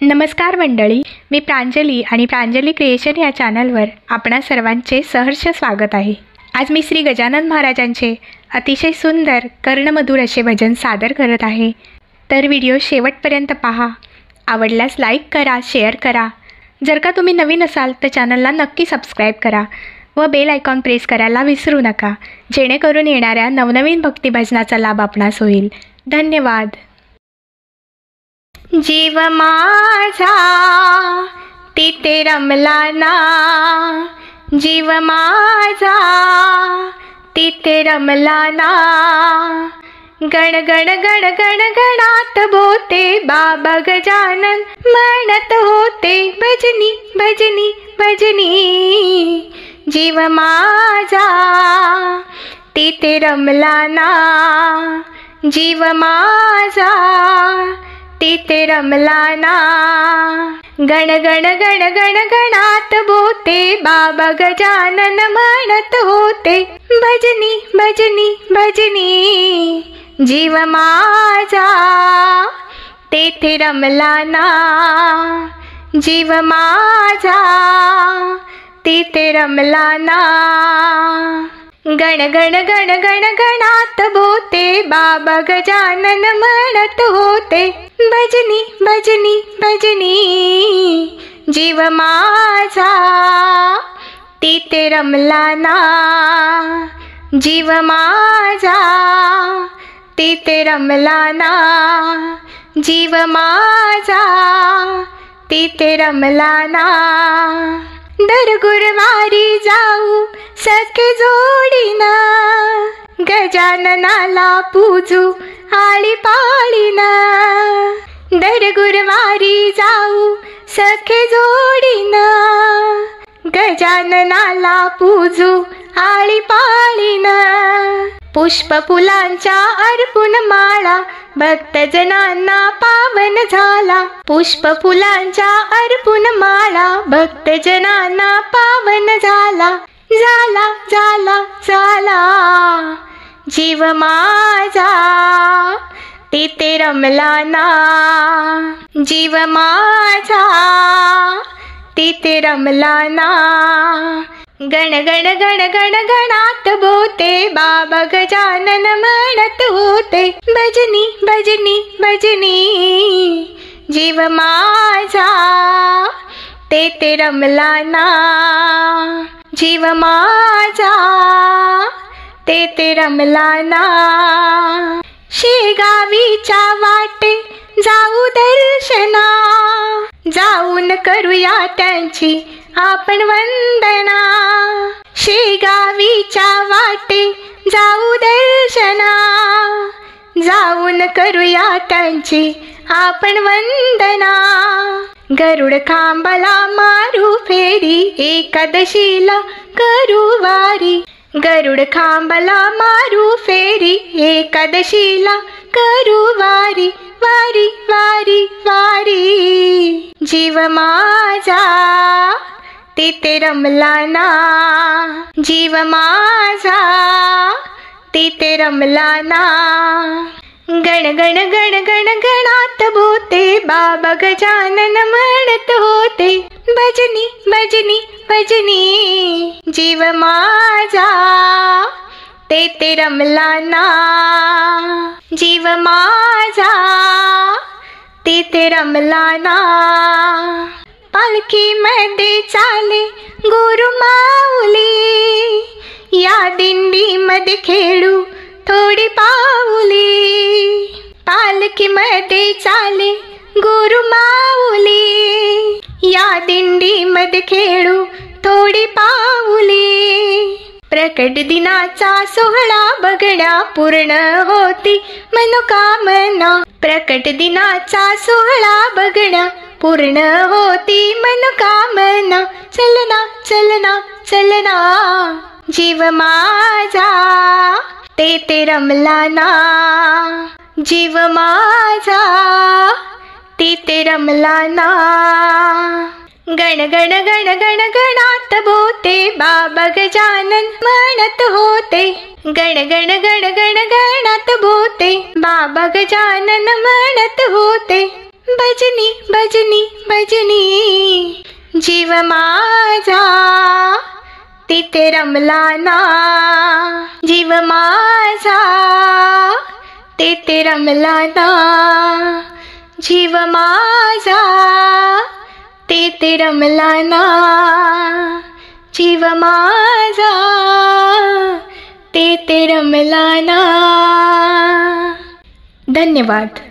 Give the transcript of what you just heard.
नमस्कार मंडळी, मी प्रांजली आणि प्रांजली क्रिएशन या चॅनलवर आपणा सर्वांचे सहर्ष स्वागत आहे। आज मी श्री गजानन महाराजांचे अतिशय सुंदर कर्णमधुर असे भजन सादर करत आहे। तर व्हिडिओ शेवटपर्यंत पहा। आवडल्यास लाईक करा, शेअर करा। जर का तुम्ही नवीन असाल तर चॅनलला नक्की सबस्क्राईब करा व बेल आयकॉन प्रेस करायला विसरू नका, जेणेकरून येणाऱ्या नवनवीन भक्तिभजनाचा लाभ आपणास होईल। धन्यवाद। जीव माझा तिथे रमला ना, जीव माझा तिथे रमला ना। गण गण गण गण गणात बोते बाबा गजानन म्हणत होते भजनी भजनी भजनी। जीव माझा तिथे रमला ना, जीव माझा तिथे रमला ना। गण गण गण गण गणात बोते बाबा गजानन म्हणत होते भजनी भजनी भजनी। जीव माझा तिथे रमला ना, जीव माझा तिथे रमला ना। गण गण गण गण गणात बोते बाबा गजानन म्हणत होते भजनी भजनी भजनी। जीव माझा तिथे रमला ना, जीव माझा तिथे रमला ना। जीव माझा तिथे रमला ना। दर गुरुवारी जाऊ सखे जोडीना, गजाननाला पूजू आळी पाळीना। दर गुरुवारी जाऊ सखे जोडीना, गजाननाला पूजू आळी पाळीना। पुष्प फुलांच्या अर्पुन माळा भक्तजनांना पावन झाला। पुष्प फुलांच्या अर्पुन माळा भक्तजनांना पावन झाला। झाला झाला झाला। जीव माझा तिथे रमला ना, जीव माझा तिथे रमला ना। गण गण गण गण गणात बोते बाबा गजानन म्हणत होते भजनी भजनी भजनी। जीव माझा तिथे रमला ना, जीव माझा तिथे रमला ना। शेगावीच्या वाटे जाऊ दर्शना, जाऊन करूया त्यांची आपण वंदना। शेगावीच्या वाटे जाऊ दर्शना, जाऊन करूया त्यांची आपण वंदना। गरुड खांबाला मारू फेरी एकादशीला करू वारी। गरुड खांबाला मारू फेरी एकादशीला करू वारी वारी वारी वारी। जीव माझा तिथे रमला ना, जीव माझा तिथे रमला ना। गण गण गण गण गणात बोते बाबा गजानन म्हणत होते भजनी भजनी भजनी। जीव माझा तिथे रमला ना, जीव माझा तिथे रमला ना। पालखीमध्ये चाले गुरु माऊली, या दिंडीमध्ये खेळू थोडी पाऊली। पालखीमध्ये चाले गुरु माऊली, या दिंडीमध्ये खेळू थोडी पाऊली। प्रकट दिनाचा सोहळा बघण्या पूर्ण होती मनोकामना। प्रकट दिनाचा सोहळा बघण्या पूर्ण होती मनोकामना। चलना चलना चलना। जीव माझा तिथे रमला ना, जीव माझा तिथे रमला ना। गण गण गण गण गणात बोते बाबा गजानन म्हणत होते गण गण गण गण गणात बोते बाबा गजानन म्हणत होते भजनी भजनी भजनी, जीव माझा तिथे रमला ना, जीव माझा तिथे रमला ना, जीव माझा तिथे रमला ना, जीव माझा तिथे रमला ना. धन्यवाद.